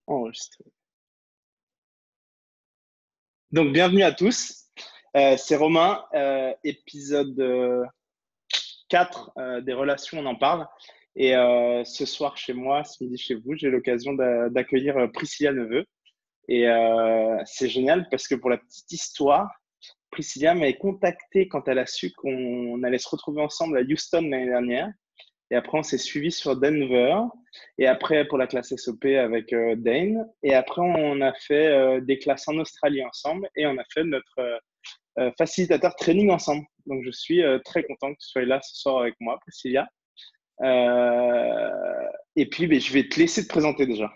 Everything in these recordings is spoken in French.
Enregistré. Donc, bienvenue à tous. C'est Romain, épisode 4 des relations, on en parle. Et ce soir chez moi, ce midi chez vous, j'ai l'occasion d'accueillir Priscilla Neveu. Et c'est génial parce que pour la petite histoire, Priscilla m'avait contacté quand elle a su qu'on allait se retrouver ensemble à Houston l'année dernière. Et après, on s'est suivi sur Denver. Et après, pour la classe SOP avec Dane. Et après, on a fait des classes en Australie ensemble. Et on a fait notre facilitateur training ensemble. Donc, je suis très content que tu sois là ce soir avec moi, Priscilla. Et puis, ben, je vais te laisser te présenter déjà.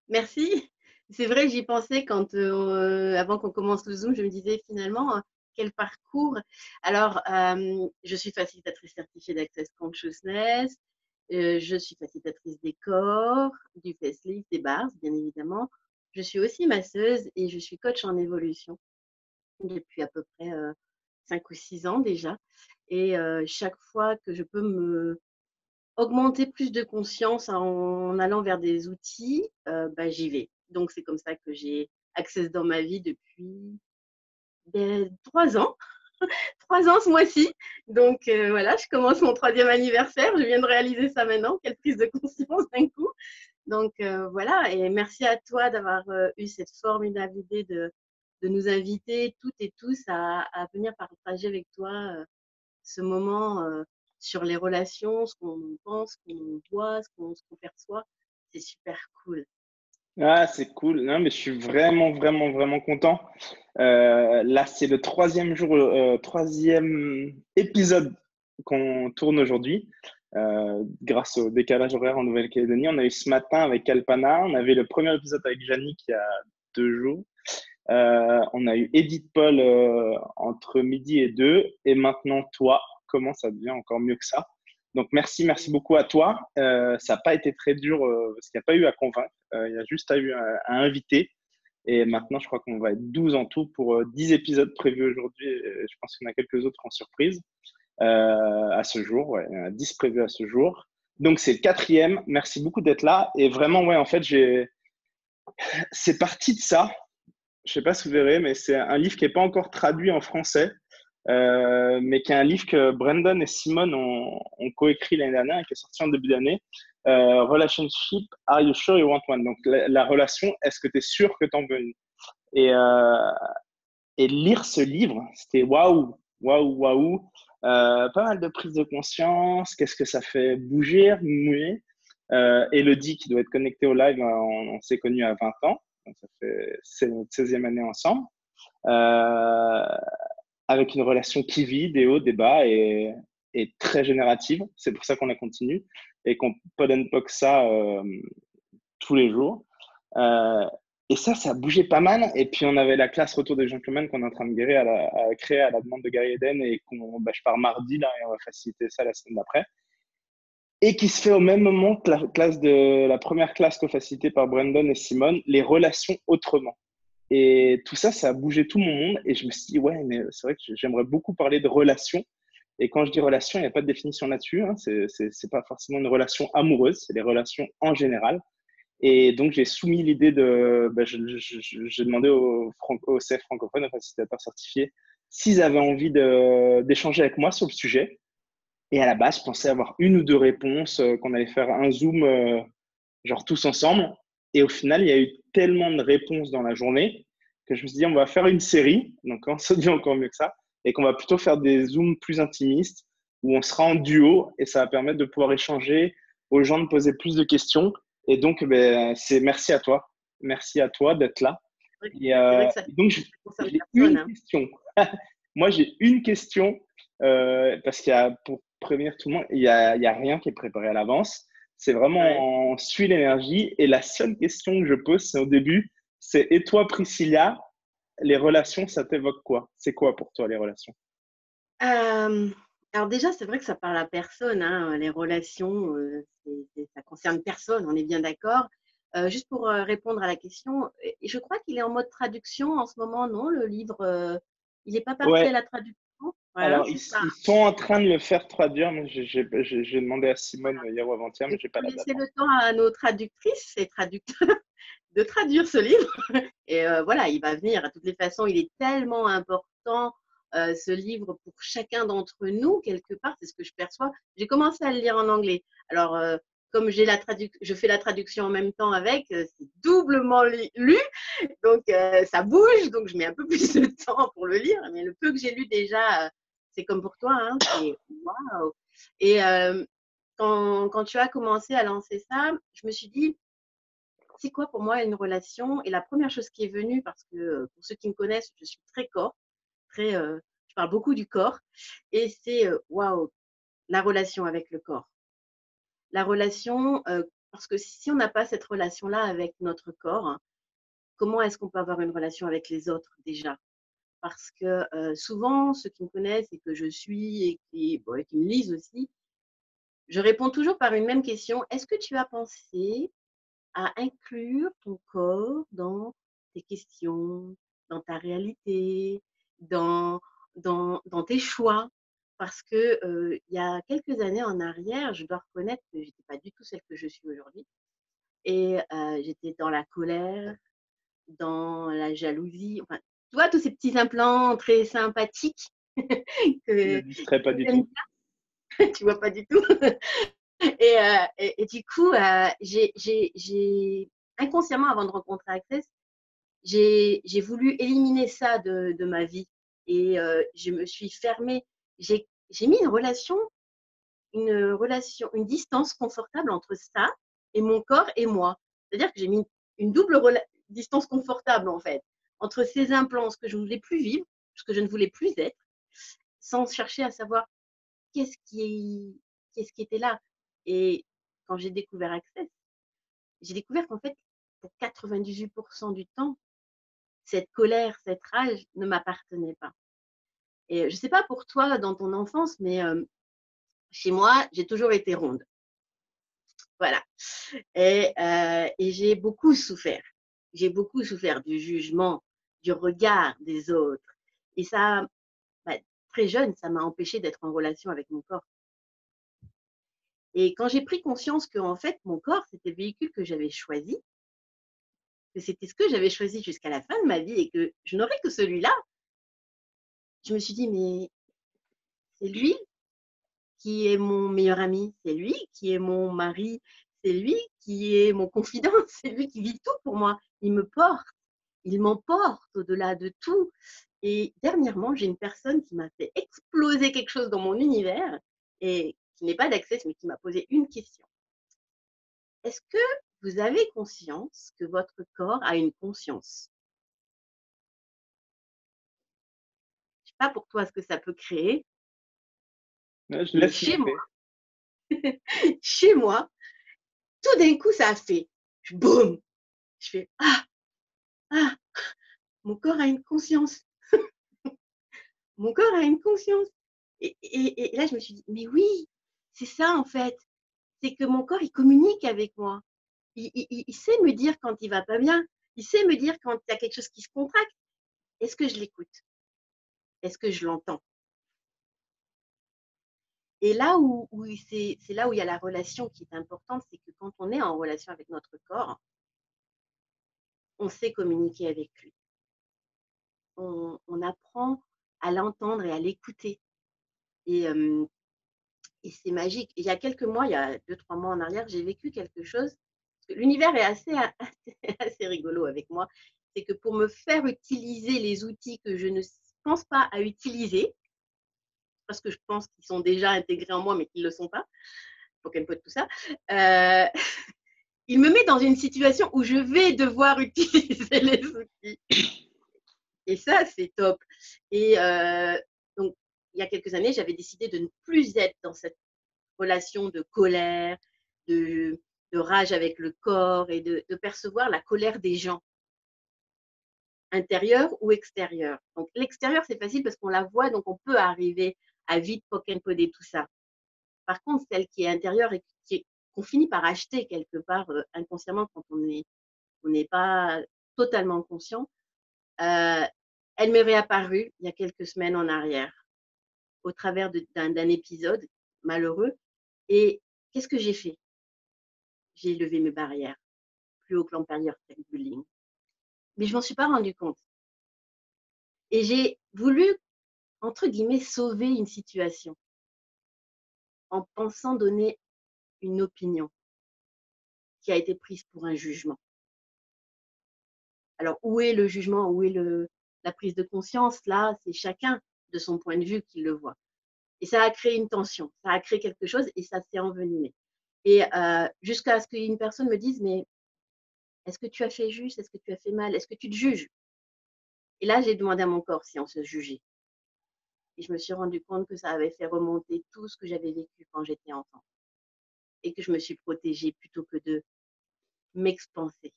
Merci. C'est vrai, j'y pensais quand, avant qu'on commence le Zoom, je me disais finalement, quel parcours. Alors, je suis facilitatrice certifiée d'Access Consciousness, je suis facilitatrice des corps, du facelift, des bars, bien évidemment. Je suis aussi masseuse et je suis coach en évolution depuis à peu près 5 ou 6 ans déjà. Et chaque fois que je peux me augmenter plus de conscience en allant vers des outils, bah, j'y vais. Donc c'est comme ça que j'ai Access dans ma vie depuis 3 ans. 3 ans ce mois-ci. Donc voilà, je commence mon 3e anniversaire. Je viens de réaliser ça maintenant. Quelle prise de conscience d'un coup. Donc voilà, et merci à toi d'avoir eu cette formidable idée de nous inviter toutes et tous à venir partager avec toi ce moment sur les relations, ce qu'on pense, ce qu'on voit, ce qu'on perçoit. C'est super cool. Ah, c'est cool. Non, mais je suis vraiment, vraiment, vraiment content. Là, c'est le troisième jour, troisième épisode qu'on tourne aujourd'hui. Grâce au décalage horaire en Nouvelle-Calédonie. On a eu ce matin avec Alpana. On avait le premier épisode avec Jannick il y a 2 jours. On a eu Edith Paul entre midi et 2. Et maintenant, toi, comment ça devient encore mieux que ça? Donc, merci beaucoup à toi. Ça n'a pas été très dur parce qu'il n'y a pas eu à convaincre. Il y a juste eu à inviter. Et maintenant, je crois qu'on va être 12 en tout pour 10 épisodes prévus aujourd'hui. Et je pense qu'il y en a quelques autres en surprise à ce jour. Ouais, il y en a 10 prévus à ce jour. Donc, c'est le quatrième. Merci beaucoup d'être là. Et vraiment, ouais, en fait, c'est parti de ça. Je sais pas si vous verrez, mais c'est un livre qui n'est pas encore traduit en français, mais qui est un livre que Brandon et Simone ont coécrit l'année dernière et qui est sorti en début d'année. Relationship, Are You Sure You Want One? Donc, la relation, est-ce que tu es sûr que tu en veux une? Et, et lire ce livre, c'était waouh, waouh, waouh. Pas mal de prise de conscience, qu'est-ce que ça fait bouger, mouiller. Elodie, qui doit être connectée au live, on s'est connus à 20 ans. Donc c'est notre 16e année ensemble. Euh, avec une relation qui vit, des hauts, des bas et très générative. C'est pour ça qu'on la continue et qu'on pod and poke ça tous les jours. Euh, et ça a bougé pas mal. Et puis, on avait la classe Retour des Gentlemen qu'on est en train de créer à la demande de Gary Eden et je pars mardi là et on va faciliter ça la semaine d'après. Et qui se fait au même moment que la première classe co-facilitée par Brandon et Simone, les relations autrement. Et tout ça, ça a bougé tout mon monde. Et je me suis dit, ouais, mais c'est vrai que j'aimerais beaucoup parler de relations. Et quand je dis relation, il n'y a pas de définition là-dessus. Hein. C'est pas forcément une relation amoureuse, c'est des relations en général. Et donc, j'ai soumis l'idée j'ai demandé au CF francophone, aux facilitateurs certifiés, s'ils avaient envie d'échanger avec moi sur le sujet. Et à la base, je pensais avoir une ou deux réponses, qu'on allait faire un Zoom, genre tous ensemble. Et au final, il y a eu tellement de réponses dans la journée que je me suis dit, on va faire une série, donc ça devient encore mieux que ça, et qu'on va plutôt faire des Zooms plus intimistes, où on sera en duo, et ça va permettre de pouvoir échanger, aux gens de poser plus de questions. Et donc, ben, c'est merci à toi. Merci à toi d'être là. Et C'est vrai que ça donc, ne concerne j'ai personne. une Hein. question. Moi, j'ai une question, parce pour prévenir tout le monde, il y a rien qui est préparé à l'avance. C'est Ouais. vraiment, on suit l'énergie. Et la seule question que je pose, c'est au début, c'est, et toi, Priscilla, les relations, ça t'évoque quoi? C'est quoi pour toi, les relations? Euh, alors déjà, c'est vrai que ça parle à personne. Hein, les relations, ça concerne personne, on est bien d'accord. Juste pour répondre à la question, je crois qu'il est en mode traduction en ce moment, non? Le livre, il n'est pas parti à Ouais, la traduction? Voilà, Alors, c'est ça. ils sont en train de le faire traduire. Mais j'ai demandé à Simone hier ou avant-hier, mais Il j'ai pas faut la date laisser le encore. temps à nos traductrices et traducteurs de traduire ce livre. Et voilà, il va venir. De toutes les façons, il est tellement important, ce livre, pour chacun d'entre nous, quelque part, c'est ce que je perçois. J'ai commencé à le lire en anglais. Alors, comme je fais la traduction en même temps avec, c'est doublement lu, donc ça bouge, donc je mets un peu plus de temps pour le lire. Mais le peu que j'ai lu déjà, c'est comme pour toi, hein, c'est waouh! Et quand tu as commencé à lancer ça, je me suis dit, c'est quoi pour moi une relation? Et la première chose qui est venue, parce que pour ceux qui me connaissent, je suis très corps, très, je parle beaucoup du corps, et c'est waouh, la relation avec le corps. La relation, parce que si on n'a pas cette relation-là avec notre corps, hein, comment est-ce qu'on peut avoir une relation avec les autres déjà? Parce que souvent, ceux qui me connaissent et que je suis et bon, et qui me lisent aussi, je réponds toujours par une même question. Est-ce que tu as pensé à inclure ton corps dans tes questions, dans ta réalité, dans, dans tes choix? Parce que il y a quelques années en arrière, je dois reconnaître que j'étais pas du tout celle que je suis aujourd'hui. Et j'étais dans la colère, dans la jalousie, enfin, tu vois, tous ces petits implants très sympathiques Je ne que distrais pas du j'aime tout. bien, tu vois pas du tout. Et du coup, j'ai inconsciemment, avant de rencontrer Access, j'ai voulu éliminer ça de ma vie. Et je me suis fermée. J'ai mis une distance confortable entre ça et mon corps et moi. C'est-à-dire que j'ai mis une double distance confortable, en fait, entre ces implants, ce que je ne voulais plus vivre, ce que je ne voulais plus être, sans chercher à savoir qu'est-ce qui, qu'est-ce qui était là. Et quand j'ai découvert Access, j'ai découvert qu'en fait, pour 98% du temps, cette colère, cette rage ne m'appartenait pas. Et je ne sais pas pour toi dans ton enfance, mais chez moi, j'ai toujours été ronde. Voilà. Et j'ai beaucoup souffert. J'ai beaucoup souffert du jugement, du regard des autres. Et ça, bah, très jeune, ça m'a empêché d'être en relation avec mon corps. Et quand j'ai pris conscience que, en fait, mon corps, c'était le véhicule que j'avais choisi, que c'était ce que j'avais choisi jusqu'à la fin de ma vie et que je n'aurais que celui-là, je me suis dit, mais c'est lui qui est mon meilleur ami, c'est lui qui est mon mari, c'est lui qui est mon confident, c'est lui qui vit tout pour moi. Il me porte, il m'emporte au-delà de tout. Et dernièrement, j'ai une personne qui m'a fait exploser quelque chose dans mon univers et qui n'est pas d'Access, mais qui m'a posé une question. Est-ce que vous avez conscience que votre corps a une conscience? Je ne sais pas pour toi ce que ça peut créer, Ouais, je mais laisse monter. chez moi, tout d'un coup, ça a fait boum. Je fais ah, mon corps a une conscience. Mon corps a une conscience. Et là, je me suis dit, mais oui, c'est ça en fait. C'est que mon corps, il communique avec moi. Il sait me dire quand il va pas bien. Il sait me dire quand il y a quelque chose qui se contracte. Est-ce que je l'écoute? Est-ce que je l'entends? Et là où c'est là où il y a la relation qui est importante, c'est que quand on est en relation avec notre corps, on sait communiquer avec lui. On apprend à l'entendre et à l'écouter. Et, et c'est magique. Il y a quelques mois, il y a 2, 3 mois en arrière, j'ai vécu quelque chose. L'univers est assez, assez rigolo avec moi. C'est que pour me faire utiliser les outils que je ne pense pas à utiliser, parce que je pense qu'ils sont déjà intégrés en moi, mais qu'ils ne le sont pas, Pokémon tout ça, euh, il me met dans une situation où je vais devoir utiliser les outils. Et ça, c'est top. Et donc, il y a quelques années, j'avais décidé de ne plus être dans cette relation de colère, de, de rage avec le corps et de percevoir la colère des gens, intérieure ou extérieure. Donc l'extérieur, c'est facile parce qu'on la voit, donc on peut arriver à vite pokenpoder tout ça. Par contre, celle qui est intérieure et qu'on finit par acheter quelque part inconsciemment quand on n'est pas totalement conscient, elle m'est réapparue il y a quelques semaines en arrière. au travers d'un épisode malheureux. Et qu'est-ce que j'ai fait? J'ai levé mes barrières, plus haut que l'empérieur, tel bullying. Mais je m'en suis pas rendu compte. Et j'ai voulu, entre guillemets, sauver une situation en pensant donner une opinion qui a été prise pour un jugement. Alors, où est le jugement? Où est la prise de conscience? Là, c'est chacun de son point de vue qui le voit. Et ça a créé une tension, ça a créé quelque chose et ça s'est envenimé. Et jusqu'à ce qu'une personne me dise, mais est-ce que tu as fait juste? Est-ce que tu as fait mal? Est-ce que tu te juges? Et là, j'ai demandé à mon corps si on se jugeait. Et je me suis rendu compte que ça avait fait remonter tout ce que j'avais vécu quand j'étais enfant. Et que je me suis protégée plutôt que de m'expanser.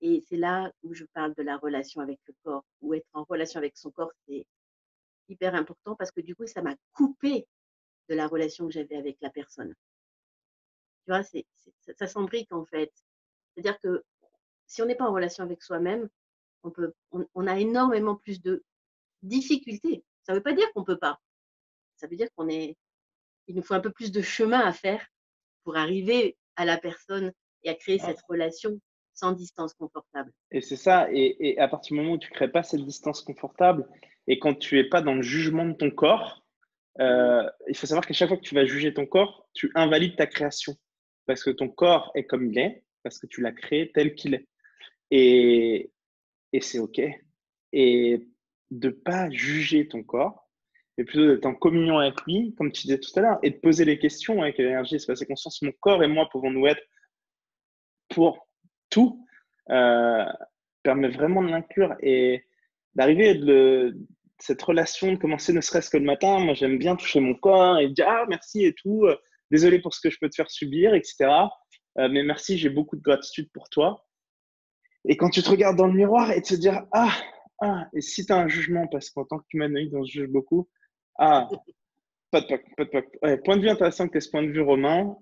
Et c'est là où je parle de la relation avec le corps. Ou être en relation avec son corps, c'est hyper important parce que du coup, ça m'a coupé de la relation que j'avais avec la personne. Tu vois, ça s'embrique en fait. C'est-à-dire que si on n'est pas en relation avec soi-même, on a énormément plus de difficultés. Ça ne veut pas dire qu'on ne peut pas. Ça veut dire il nous faut un peu plus de chemin à faire pour arriver à la personne et à créer cette relation sans distance confortable. Et c'est ça. Et à partir du moment où tu crées pas cette distance confortable et quand tu es pas dans le jugement de ton corps, il faut savoir qu'à chaque fois que tu vas juger ton corps, tu invalides ta création. Parce que ton corps est comme il est, parce que tu l'as créé tel qu'il est. Et, et c'est OK. Et de pas juger ton corps, mais plutôt d'être en communion avec lui, comme tu disais tout à l'heure, et de poser les questions avec l'énergie, espace et conscience. Mon corps et moi pouvons-nous être pour tout, euh, permet vraiment de l'inclure et d'arriver de cette relation, de commencer ne serait-ce que le matin. Moi, j'aime bien toucher mon corps et dire ah merci et tout, désolé pour ce que je peux te faire subir, etc. Mais merci, j'ai beaucoup de gratitude pour toi. Et quand tu te regardes dans le miroir et te dire et si tu as un jugement, parce qu'en tant qu'humanoïde, on se juge beaucoup, ah, pas de poc, pas de poc. Ouais, point de vue intéressant que ce point de vue romain,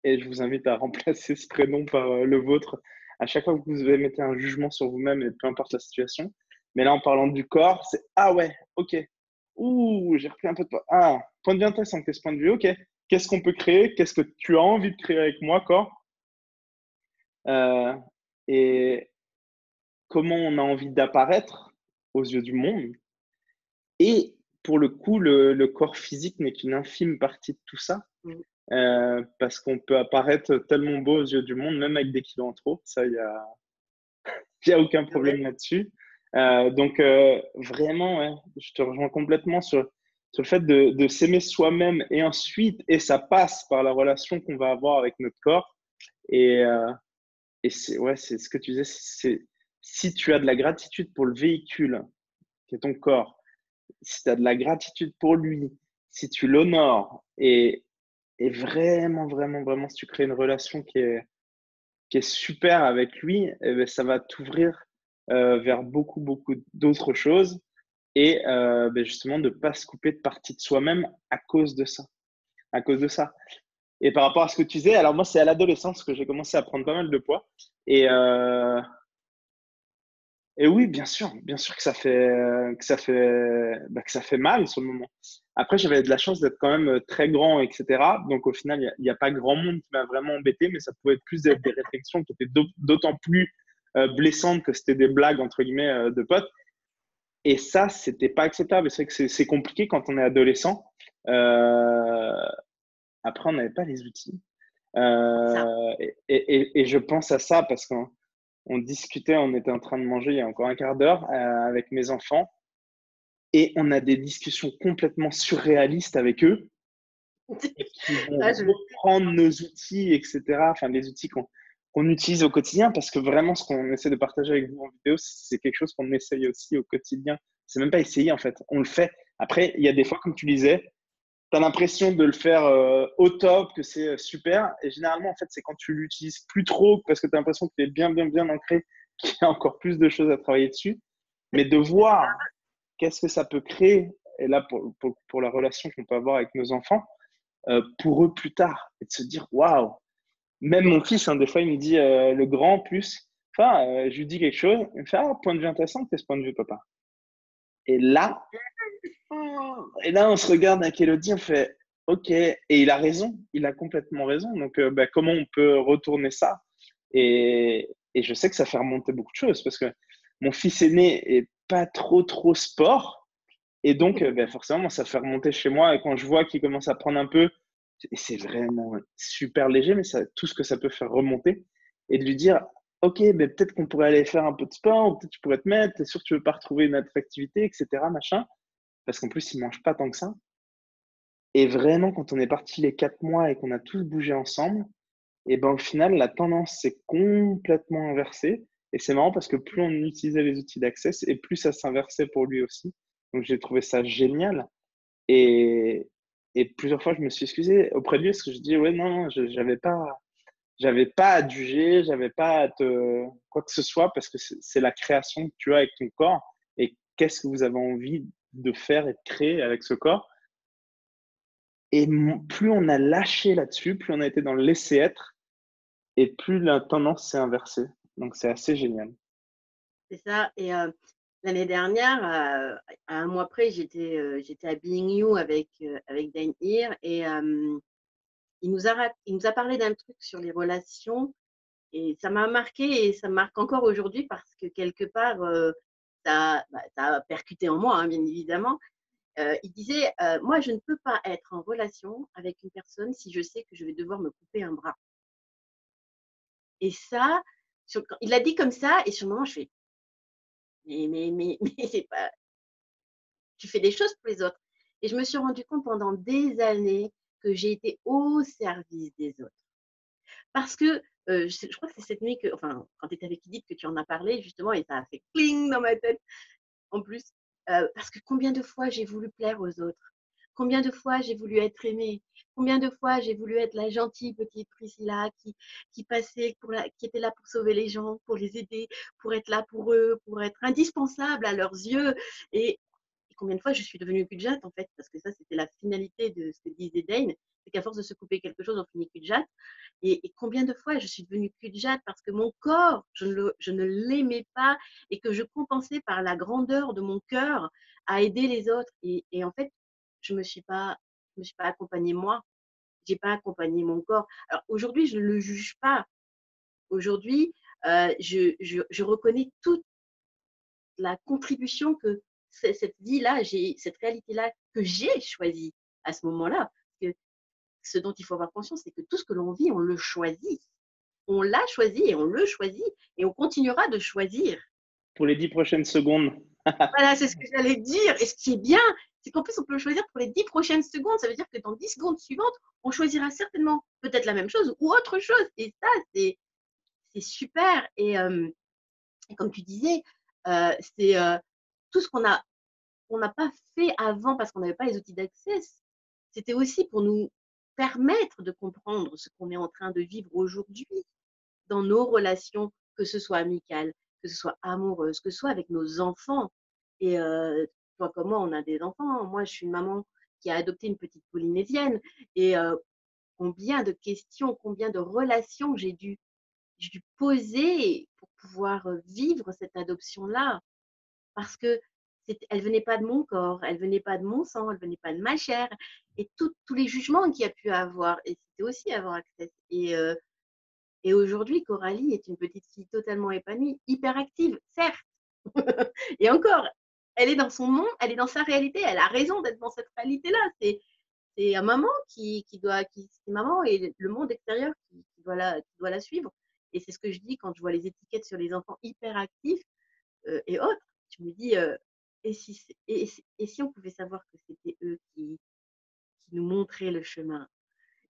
et je vous invite à remplacer ce prénom par le vôtre à chaque fois que vous mettez un jugement sur vous-même et peu importe la situation. Mais là, en parlant du corps, c'est ah ouais, ok. Ouh, j'ai repris un peu de poids. Ah, point de vue intéressant que ce point de vue, ok. Qu'est-ce qu'on peut créer? Qu'est-ce que tu as envie de créer avec moi, corps? Euh, et comment on a envie d'apparaître aux yeux du monde? Et pour le coup, le corps physique n'est qu'une infime partie de tout ça. Mm. Parce qu'on peut apparaître tellement beau aux yeux du monde, même avec des kilos en trop. Ça, y a aucun problème Ouais. là-dessus. Donc, vraiment, ouais, je te rejoins complètement sur le fait de s'aimer soi-même et ensuite, et ça passe par la relation qu'on va avoir avec notre corps. Et, c'est ouais, c'est ce que tu disais, si tu as de la gratitude pour le véhicule qui est ton corps, si tu as de la gratitude pour lui, si tu l'honores et vraiment, vraiment, vraiment, si tu crées une relation qui est super avec lui, eh ben, ça va t'ouvrir vers beaucoup, beaucoup d'autres choses et ben, justement de ne pas se couper de partie de soi-même à cause de ça. À cause de ça. Et par rapport à ce que tu disais, alors moi, c'est à l'adolescence que j'ai commencé à prendre pas mal de poids. Et, et oui, bien sûr que ça fait mal sur le moment. Après, j'avais de la chance d'être quand même très grand, etc. Donc, au final, il y a pas grand monde qui m'a vraiment embêté, mais ça pouvait être plus des réflexions qui étaient d'autant plus blessantes que c'était des blagues, entre guillemets, de potes. Et ça, c'était pas acceptable. C'est vrai que c'est compliqué quand on est adolescent. Euh, Après, on n'avait pas les outils. Ça. Et je pense à ça parce qu'on discutait, on était en train de manger il y a encore un quart d'heure avec mes enfants et on a des discussions complètement surréalistes avec eux et qui vont Ah, reprendre nos outils, etc. Enfin, les outils qu'on utilise au quotidien parce que vraiment, ce qu'on essaie de partager avec vous en vidéo, c'est quelque chose qu'on essaye aussi au quotidien. C'est même pas essayer en fait, on le fait. Après, il y a des fois, comme tu disais, tu as l'impression de le faire au top, que c'est super. Et généralement, en fait, c'est quand tu l'utilises plus trop parce que tu as l'impression qu'il est bien, bien, bien ancré, qu'il y a encore plus de choses à travailler dessus. Mais de voir qu'est-ce que ça peut créer, et là, pour la relation qu'on peut avoir avec nos enfants, pour eux plus tard. Et de se dire, waouh, même mon fils, hein, des fois, il me dit, le grand plus, enfin, je lui dis quelque chose, il me fait, ah, point de vue intéressant, qu'est-ce point de vue, papa? Et là, Et là, on se regarde avec Elodie, on fait OK. Et il a raison, il a complètement raison. Donc, comment on peut retourner ça? Et je sais que ça fait remonter beaucoup de choses parce que mon fils aîné est pas trop sport. Et donc, forcément, ça fait remonter chez moi. Et quand je vois qu'il commence à prendre un peu, et c'est vraiment super léger, mais ça, tout ce que ça peut faire remonter, et de lui dire, OK, peut-être qu'on pourrait aller faire un peu de sport, ou peut-être tu pourrais te mettre, t'es sûr que tu veux pas retrouver une autre activité, etc., machin. Parce qu'en plus, il mange pas tant que ça. Et vraiment, quand on est parti les 4 mois et qu'on a tous bougé ensemble, et ben au final, la tendance s'est complètement inversée. Et c'est marrant parce que plus on utilisait les outils d'Access et plus ça s'inversait pour lui aussi. Donc j'ai trouvé ça génial. Et, et plusieurs fois, je me suis excusé auprès de lui parce que je dis, ouais, non, j'avais pas à te juger, j'avais pas à te, quoi que ce soit parce que c'est la création que tu as avec ton corps et qu'est-ce que vous avez envie de faire et de créer avec ce corps. Et plus on a lâché là-dessus, plus on a été dans le laisser-être et plus la tendance s'est inversée. Donc c'est assez génial. C'est ça. Et l'année dernière, à un mois près, j'étais à Being You avec Dane Heer et il nous a parlé d'un truc sur les relations et ça m'a marqué et ça me marque encore aujourd'hui parce que quelque part, ça a percuté en moi, hein, bien évidemment. Il disait, «Moi, je ne peux pas être en relation avec une personne si je sais que je vais devoir me couper un bras» et ça, il l'a dit comme ça et sur le moment, je fais: mais mais c'est pas tu fais des choses pour les autres» et je me suis rendu compte pendant des années que j'ai été au service des autres. Parce que, je crois que c'est cette nuit que enfin, quand tu étais avec Edith que tu en as parlé justement et ça a fait «cling» dans ma tête en plus, parce que combien de fois j'ai voulu plaire aux autres? Combien de fois j'ai voulu être aimée? Combien de fois j'ai voulu être la gentille petite Priscilla qui passait qui était là pour sauver les gens, pour les aider, pour être là pour eux, pour être indispensable à leurs yeux et combien de fois je suis devenue cul de jatte en fait, parce que ça c'était la finalité de ce que disait Dane, c'est qu'à force de se couper quelque chose, on finit cul de jatte. Et combien de fois je suis devenue cul de jatte parce que mon corps, je ne l'aimais pas et que je compensais par la grandeur de mon cœur à aider les autres. Et en fait, je me suis pas accompagnée moi, j'ai pas accompagné mon corps. Alors aujourd'hui, je ne le juge pas. Aujourd'hui, je reconnais toute la contribution que cette vie-là, cette réalité-là que j'ai choisie à ce moment-là. Parce que ce dont il faut avoir conscience, c'est que tout ce que l'on vit, on le choisit. On l'a choisi et on le choisit et on continuera de choisir. Pour les 10 prochaines secondes. Voilà, c'est ce que j'allais dire. Et ce qui est bien, c'est qu'en plus, on peut le choisir pour les 10 prochaines secondes. Ça veut dire que dans 10 secondes suivantes, on choisira certainement peut-être la même chose ou autre chose. Et ça, c'est super. Et comme tu disais, c'est tout ce qu'on n'a pas fait avant parce qu'on n'avait pas les outils d'accès. C'était aussi pour nous permettre de comprendre ce qu'on est en train de vivre aujourd'hui dans nos relations, que ce soit amicales, que ce soit amoureuses, que ce soit avec nos enfants. Et toi comme moi, on a des enfants. Moi, je suis une maman qui a adopté une petite polynésienne. Et combien de questions, combien de relations j'ai dû poser pour pouvoir vivre cette adoption-là. Parce que elle venait pas de mon corps, elle venait pas de mon sang, elle venait pas de ma chair. Et tous les jugements qu'il y a pu avoir. Et c'était aussi avoir accès. Et aujourd'hui, Coralie est une petite fille totalement épanouie, hyperactive, certes. Et encore, elle est dans son monde, elle est dans sa réalité, elle a raison d'être dans cette réalité-là. C'est un maman c'est maman et le monde extérieur qui doit la suivre. Et c'est ce que je dis quand je vois les étiquettes sur les enfants hyperactifs et autres. Je me dis, et si on pouvait savoir que c'était eux qui nous montraient le chemin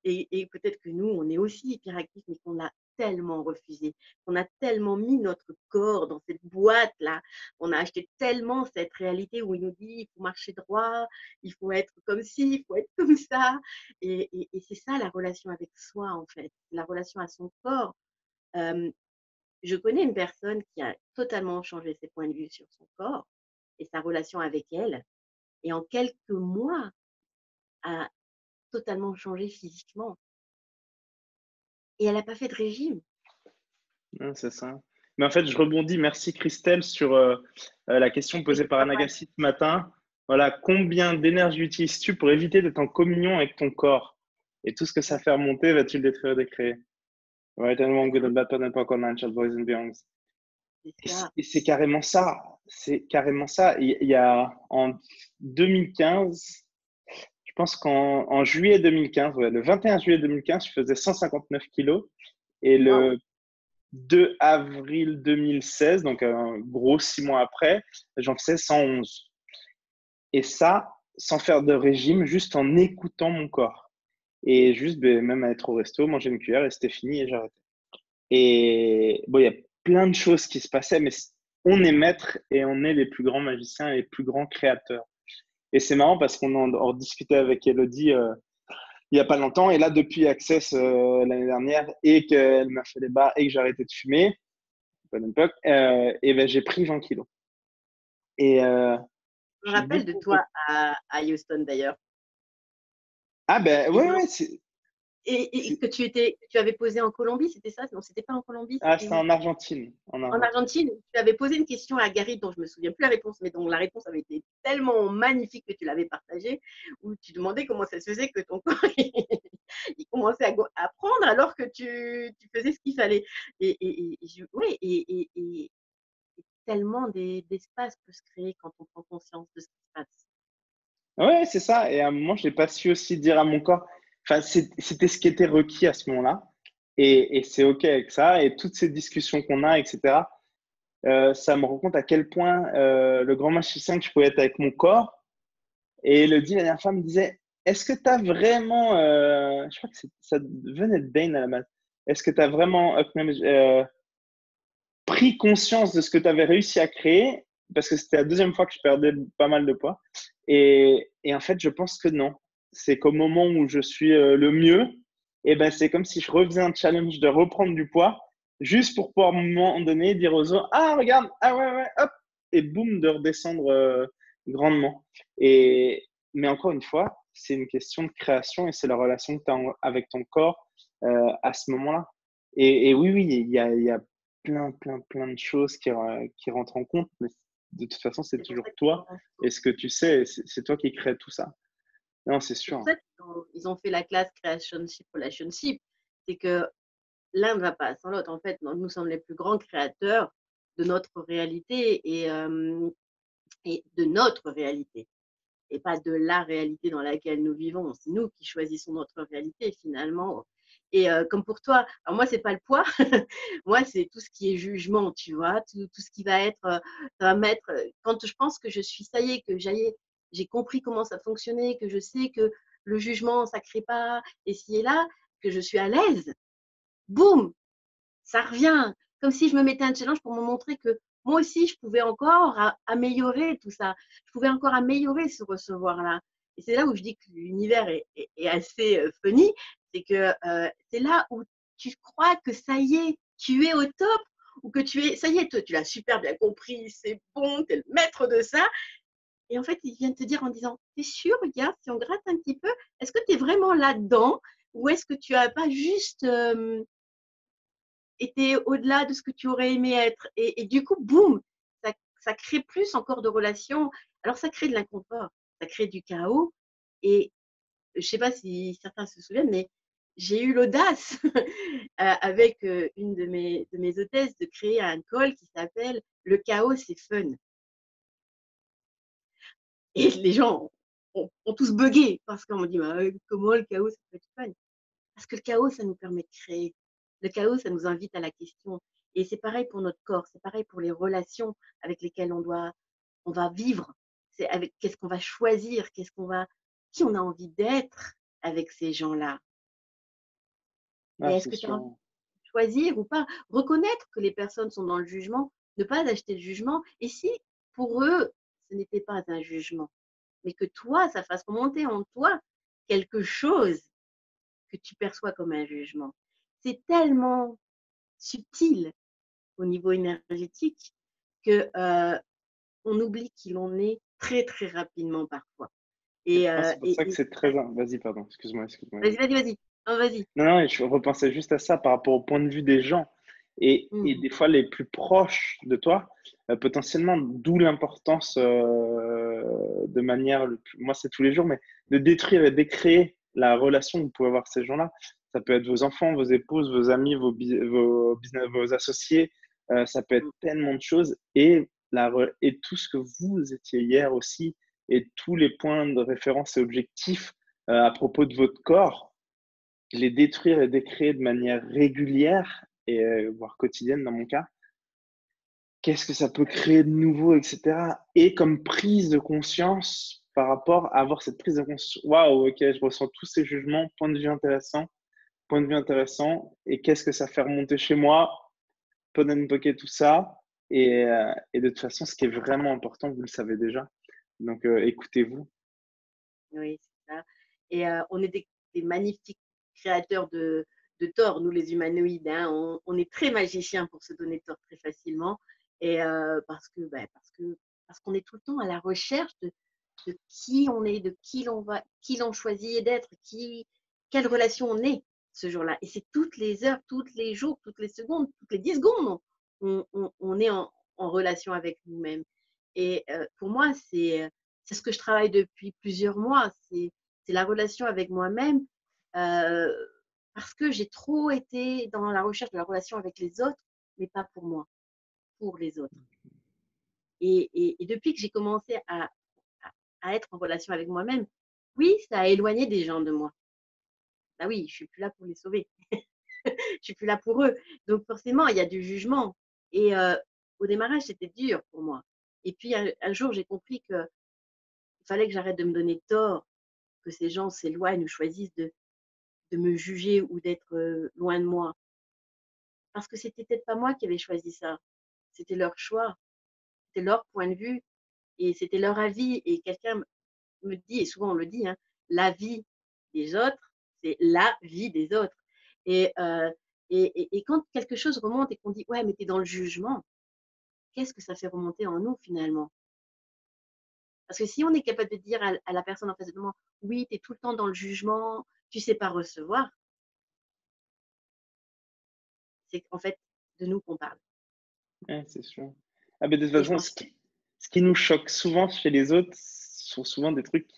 et peut-être que nous, on est aussi hyperactifs, mais qu'on a tellement refusé, qu'on a tellement mis notre corps dans cette boîte-là, on a acheté tellement cette réalité où il nous dit il faut marcher droit, il faut être comme ci, il faut être comme ça. Et c'est ça la relation avec soi, en fait, la relation à son corps. Euh, je connais une personne qui a totalement changé ses points de vue sur son corps et sa relation avec elle, et en quelques mois a totalement changé physiquement. Et elle n'a pas fait de régime. Ouais, c'est ça. Mais en fait, je rebondis. Merci Christelle sur la question Oui, posée par c'est normal. Anagassi ce matin. Voilà, combien d'énergie utilises-tu pour éviter d'être en communion avec ton corps? Et tout ce que ça fait remonter, vas-tu le détruire et décréer? Right and wrong, good and bad, and power, natural boys and beyonds. C'est ça. Et c'est carrément ça. C'est carrément ça. Il y a en 2015, je pense qu'en juillet 2015, ouais, le 21 juillet 2015, je faisais 159 kilos. Et Wow. le 2 avril 2016, donc un gros 6 mois après, j'en faisais 111. Et ça, sans faire de régime, juste en écoutant mon corps. Et juste, ben, même être au resto, manger une cuillère et c'était fini et j'arrêtais. Et bon, il y a plein de choses qui se passaient, mais on est maître et on est les plus grands magiciens et les plus grands créateurs. Et c'est marrant parce qu'on en discutait avec Elodie il n'y a pas longtemps. Et là, depuis Access l'année dernière et qu'elle m'a fait les bars et que j'ai arrêté de fumer, bonne époque, et ben, j'ai pris 20 kilos. Et Je me j'ai rappelle de beaucoup, toi à Houston d'ailleurs. Ah ben Et, ouais, non, ouais, et que tu avais posé en Colombie, c'était ça? Non, c'était pas en Colombie, c'était c'était où? en Argentine. En En Argentine. Argentine, tu avais posé une question à Gary dont je me souviens plus la réponse, mais dont la réponse avait été tellement magnifique que tu l'avais partagée, où tu demandais comment ça se faisait que ton corps il commençait à prendre alors que tu faisais ce qu'il fallait. Ouais, et tellement d'espace peut se créer quand on prend conscience de ce qui se passe. Ouais, c'est ça. Et à un moment, je n'ai pas su aussi dire à mon corps, enfin, c'était ce qui était requis à ce moment-là. Et c'est OK avec ça. Et toutes ces discussions qu'on a, etc., ça me rend compte à quel point le grand magicien que je pouvais être avec mon corps. Et Elodie, la dernière fois, me disait, est-ce que tu as vraiment, je crois que ça venait de Bain à la base, est-ce que tu as vraiment pris conscience de ce que tu avais réussi à créer? Parce que c'était la deuxième fois que je perdais pas mal de poids. Et en fait, je pense que non. C'est qu'au moment où je suis le mieux, et ben, c'est comme si je refaisais un challenge de reprendre du poids, juste pour pouvoir à un moment donné dire aux autres, ah, regarde, ah ouais, ouais, hop, et boum, de redescendre grandement. Mais encore une fois, c'est une question de création et c'est la relation que tu as avec ton corps à ce moment-là. Et oui, oui, il y a plein de choses qui rentrent en compte, mais de toute façon, c'est C'est pour toujours ça qu'ils toi. Et ce que tu sais, c'est toi qui crée tout ça. Non, c'est c'est pour sûr. ça qu'ils ont fait la classe Creationship Relationship. C'est que l'un ne va pas sans l'autre. En fait, nous sommes les plus grands créateurs de notre réalité et de notre réalité, et pas de la réalité dans laquelle nous vivons. C'est nous qui choisissons notre réalité finalement. Et comme pour toi, alors moi, c'est pas le poids, moi, c'est tout ce qui est jugement, tu vois, tout ce qui va être, ça va mettre, quand je pense que je suis, ça y est, que j'ai compris comment ça fonctionnait, que je sais que le jugement, ça crée pas, et ci et là, que je suis à l'aise, boum, ça revient. Comme si je me mettais un challenge pour me montrer que moi aussi, je pouvais encore améliorer tout ça. Je pouvais encore améliorer ce recevoir-là. Et c'est là où je dis que l'univers est assez funny. C'est que c'est là où tu crois que ça y est, tu es au top, ou que tu es, ça y est, toi, tu l'as super bien compris, c'est bon, tu es le maître de ça. Et en fait, il vient te dire en disant, t'es sûr, regarde, si on gratte un petit peu, est-ce que tu es vraiment là-dedans, ou est-ce que tu n'as pas juste était au-delà de ce que tu aurais aimé être. Et du coup, boum, ça crée plus encore de relations. Alors, ça crée de l'inconfort, ça crée du chaos. Et je ne sais pas si certains se souviennent, mais j'ai eu l'audace avec une de mes hôtesses de créer un call qui s'appelle Le chaos, c'est fun. Et les gens ont tous bugué parce qu'on me dit bah, comment le chaos, ça peut être fun. Parce que le chaos, ça nous permet de créer. Le chaos, ça nous invite à la question. Et c'est pareil pour notre corps, c'est pareil pour les relations avec lesquelles on va vivre. C'est avec qu'est-ce qu'on va choisir, qui on a envie d'être avec ces gens-là. Et Ah, est-ce c'est que tu as envie sûr. de choisir ou pas? Reconnaître que les personnes sont dans le jugement, ne pas acheter le jugement. Et si pour eux, ce n'était pas un jugement, mais que toi, ça fasse remonter en toi quelque chose que tu perçois comme un jugement. C'est tellement subtil au niveau énergétique que on oublie qui l'on est très très rapidement parfois. Et Et, je pense que c'est pour ça que c'est ça, très. Vas-y, pardon, excuse-moi, excuse-moi. vas-y, vas-y, vas-y. Non, vas-y. Non, non, et je repensais juste à ça par rapport au point de vue des gens. et des fois les plus proches de toi, potentiellement, d'où l'importance de manière, moi c'est tous les jours, mais de détruire et décréer la relation que vous pouvez avoir avec ces gens-là. Ça peut être vos enfants, vos épouses, vos amis, vos business, vos associés, ça peut être tellement de choses et tout ce que vous étiez hier aussi et tous les points de référence et objectifs à propos de votre corps, les détruire et décréer de manière régulière et voire quotidienne dans mon cas, qu'est-ce que ça peut créer de nouveau, etc. Et comme prise de conscience par rapport à avoir cette prise de conscience. Waouh, ok, je ressens tous ces jugements, point de vue intéressant. Et qu'est-ce que ça fait remonter chez moi? Put and pocket, tout ça. Et de toute façon, ce qui est vraiment important, vous le savez déjà. Donc, écoutez-vous. Oui, c'est ça. Et on est des magnifiques créateurs de tort, nous les humanoïdes. Hein. On est très magiciens pour se donner tort très facilement. Et parce qu'on est tout le temps à la recherche de qui on est, de qui l'on choisit d'être, quelle relation on est ce jour-là. Et c'est toutes les heures, tous les jours, toutes les secondes, toutes les 10 secondes, on est en relation avec nous-mêmes. Et pour moi, c'est ce que je travaille depuis plusieurs mois. C'est la relation avec moi-même euh, parce que j'ai trop été dans la recherche de la relation avec les autres, mais pas pour moi, pour les autres. Et depuis que j'ai commencé à être en relation avec moi-même, oui, ça a éloigné des gens de moi. Bah oui, je suis plus là pour les sauver. Je suis plus là pour eux. Donc forcément, il y a du jugement. Et au démarrage, c'était dur pour moi. Et puis un jour, j'ai compris qu'il fallait que j'arrête de me donner tort, que ces gens s'éloignent ou choisissent de me juger ou d'être loin de moi. Parce que c'était peut-être pas moi qui avais choisi ça. C'était leur choix, c'était leur point de vue et c'était leur avis. Et quelqu'un me dit, et souvent on le dit, hein, la vie des autres, c'est la vie des autres. Et, euh, et quand quelque chose remonte et qu'on dit, ouais, mais t'es dans le jugement, qu'est-ce que ça fait remonter en nous finalement? Parce que si on est capable de dire à la personne en face de moi, oui, tu es tout le temps dans le jugement, tu sais pas recevoir, c'est qu'en fait de nous qu'on parle. Ouais, c'est sûr. Ah, mais de toute Et je façon, pense que ce qui nous choque souvent chez les autres sont souvent des trucs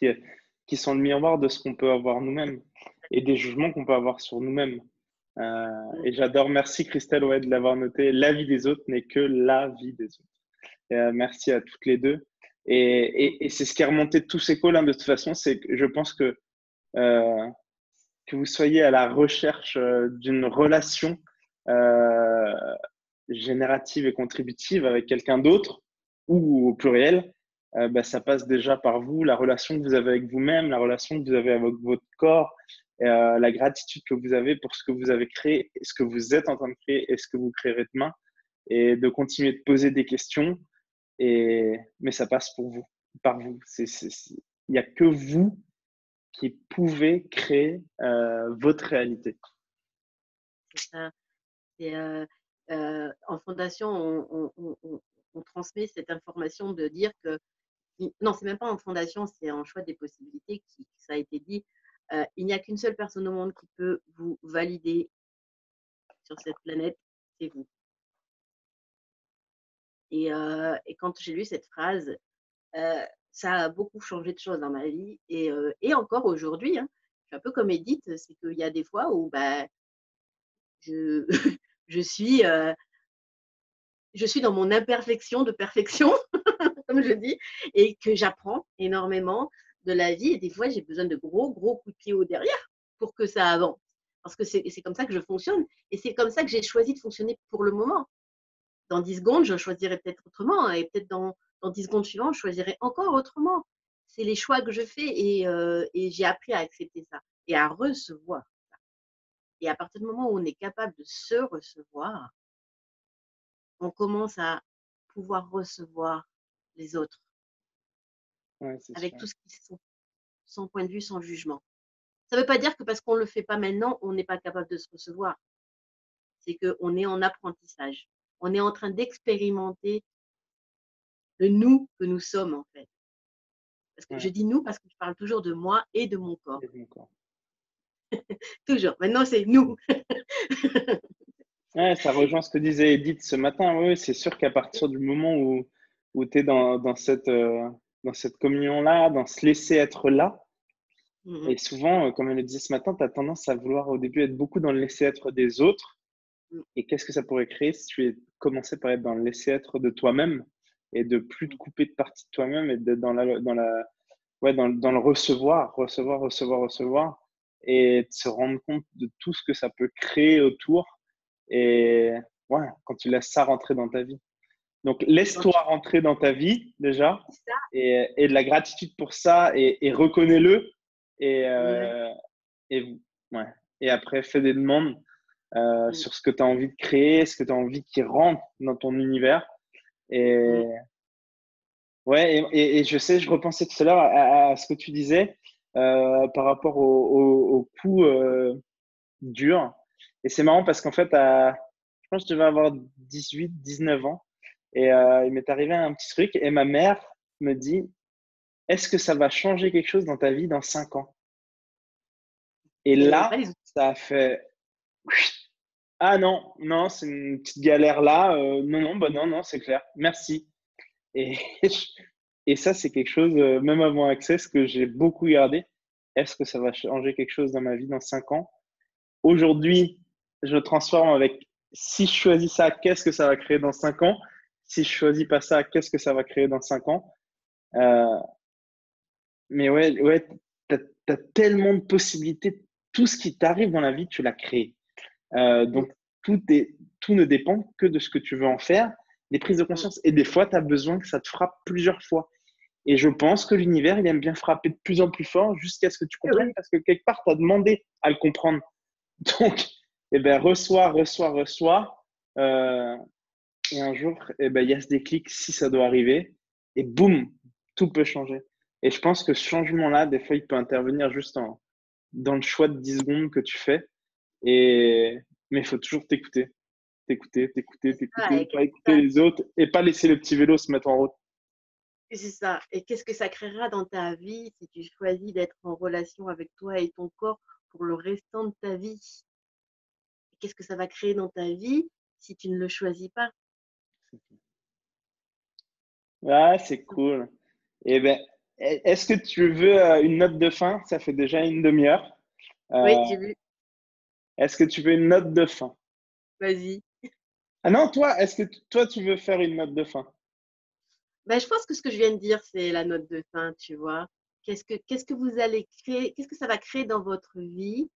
qui sont le miroir de ce qu'on peut avoir nous-mêmes et des jugements qu'on peut avoir sur nous-mêmes. Et j'adore, merci Christelle ouais, de l'avoir noté. La vie des autres n'est que la vie des autres. Merci à toutes les deux. Et c'est ce qui est remonté de tous ces calls, hein, de toute façon, c'est que je pense euh, que vous soyez à la recherche d'une relation euh, générative et contributive avec quelqu'un d'autre ou au pluriel, bah, ça passe déjà par vous, la relation que vous avez avec vous-même, la relation que vous avez avec votre corps, la gratitude que vous avez pour ce que vous avez créé, ce que vous êtes en train de créer et ce que vous créerez demain, et de continuer de poser des questions. Mais ça passe pour vous, par vous. Il n'y a que vous qui pouvez créer votre réalité. c'est ça. Et, en fondation, on transmet cette information de dire que, non, c'est même pas en fondation, c'est en choix des possibilités qui ça a été dit. Il n'y a qu'une seule personne au monde qui peut vous valider sur cette planète, c'est vous. Et quand j'ai lu cette phrase, ça a beaucoup changé de choses dans ma vie. Et encore aujourd'hui, hein, je suis un peu comme Edith, c'est qu'il y a des fois où bah, je, je, suis, euh, je suis dans mon imperfection de perfection, comme je dis, et que j'apprends énormément de la vie. Et des fois, j'ai besoin de gros, gros coups de pied au derrière pour que ça avance. Parce que c'est comme ça que je fonctionne. Et c'est comme ça que j'ai choisi de fonctionner pour le moment. Dans 10 secondes, je choisirai peut-être autrement. Et peut-être dans 10 secondes suivantes, je choisirai encore autrement. C'est les choix que je fais et j'ai appris à accepter ça et à recevoir. Et à partir du moment où on est capable de se recevoir, on commence à pouvoir recevoir les autres Ouais, c'est avec sûr. tout ce qui sont sans point de vue, sans jugement. Ça ne veut pas dire que parce qu'on ne le fait pas maintenant, on n'est pas capable de se recevoir. C'est qu'on est en apprentissage. On est en train d'expérimenter le nous que nous sommes en fait. Parce que je Ouais, dis nous parce que je parle toujours de moi et de mon corps. et mon corps. Toujours. Maintenant, c'est nous. Ouais, ça rejoint ce que disait Edith ce matin. Oui, c'est sûr qu'à partir du moment où tu es dans cette communion-là, dans ce laisser être là, Mhm, et souvent, comme elle le disait ce matin, tu as tendance à vouloir au début être beaucoup dans le laisser être des autres. mhm, Et qu'est-ce que ça pourrait créer si tu commençais par être dans le laisser être de toi-même et de plus te mhm. couper de partie de toi-même et d'être ouais, dans le recevoir, recevoir, recevoir, recevoir et de se rendre compte de tout ce que ça peut créer autour. Et ouais, quand tu laisses ça rentrer dans ta vie. Donc, Quand laisse-toi tu rentrer dans ta vie déjà dis ça, et de la gratitude pour ça et reconnais-le. Et, ouais, et, ouais. Et après, fais des demandes mhm, sur ce que tu as envie de créer, ce que tu as envie qui rentre dans ton univers. mhm, Et ouais, et je sais, je repensais tout à l'heure à ce que tu disais par rapport au coup dur. Et c'est marrant parce qu'en fait, je pense que je devais avoir 18, 19 ans. Et il m'est arrivé un petit truc. Et ma mère me dit, est-ce que ça va changer quelque chose dans ta vie dans 5 ans? Et il n'y avait pas là, les outils. ça a fait, ah non, non, c'est une petite galère là. Non, non, bah non, non, c'est clair. Merci. Et, et ça, c'est quelque chose, même avant Access, que j'ai beaucoup gardé. Est-ce que ça va changer quelque chose dans ma vie dans 5 ans? Aujourd'hui, je transforme avec si je choisis ça, qu'est-ce que ça va créer dans 5 ans? Si je choisis pas ça, qu'est-ce que ça va créer dans 5 ans? Euh, mais ouais, ouais, t'as tellement de possibilités. Tout ce qui t'arrive dans la vie, tu l'as créé. Mhm, Donc, tout ne dépend que de ce que tu veux en faire, des prises de mhm. conscience. Et des fois, tu as besoin que ça te frappe plusieurs fois. Et je pense que l'univers, il aime bien frapper de plus en plus fort jusqu'à ce que tu Eh oui, comprennes parce que quelque part, tu as demandé à le comprendre. Donc, eh ben, reçois, reçois, reçois. Euh, et un jour, eh ben, il y a ce déclic si ça doit arriver. Et boum, tout peut changer. Et je pense que ce changement-là, des fois, il peut intervenir juste dans le choix de 10 secondes que tu fais. Et, mais il faut toujours t'écouter. T'écouter, t'écouter, ah, t'écouter, pas écouter les autres et pas laisser le petit vélo se mettre en route. c'est ça. Et qu'est-ce que ça créera dans ta vie si tu choisis d'être en relation avec toi et ton corps pour le restant de ta vie? Qu'est-ce que ça va créer dans ta vie si tu ne le choisis pas? Ah, c'est cool. Eh ben, est-ce que tu veux une note de fin? Ça fait déjà une demi-heure. Oui, Euh, j'ai vu. est-ce que tu veux une note de fin? Vas-y. Ah non, toi, est-ce que toi, tu veux faire une note de fin? Ben, je pense que ce que je viens de dire, c'est la note de fin, tu vois. Qu'est-ce que vous allez créer, qu'est-ce que ça va créer dans votre vie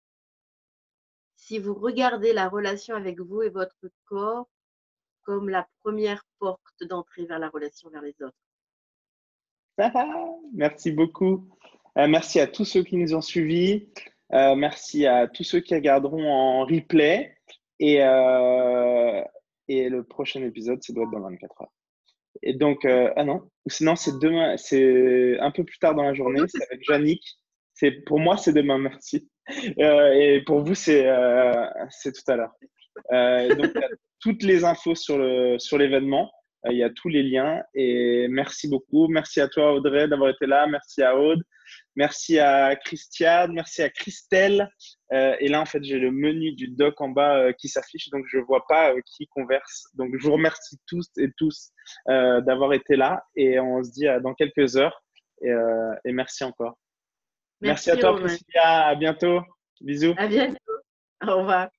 si vous regardez la relation avec vous et votre corps comme la première porte d'entrée vers la relation vers les autres? Merci beaucoup. Merci à tous ceux qui nous ont suivis. Merci à tous ceux qui regarderont en replay. Et, euh, et le prochain épisode, ça doit être dans 24 heures. Et donc, ah non, ou sinon c'est demain, c'est un peu plus tard dans la Pour journée, nous, c'est c'est avec Yannick. Pour moi, c'est demain, merci. Et pour vous, c'est tout à l'heure. Donc, il y a toutes les infos sur l'événement. Il y a tous les liens. Et merci beaucoup. Merci à toi, Audrey, d'avoir été là. Merci à Aude. Merci à Christiane. Merci à Christelle. Et là, en fait, j'ai le menu du doc en bas qui s'affiche. Donc, je ne vois pas qui converse. Donc, je vous remercie tous et tous d'avoir été là. Et on se dit dans quelques heures. Et merci encore. Merci à Merci toi, Romain. Priscilla. À bientôt. Bisous. À bientôt. Au revoir.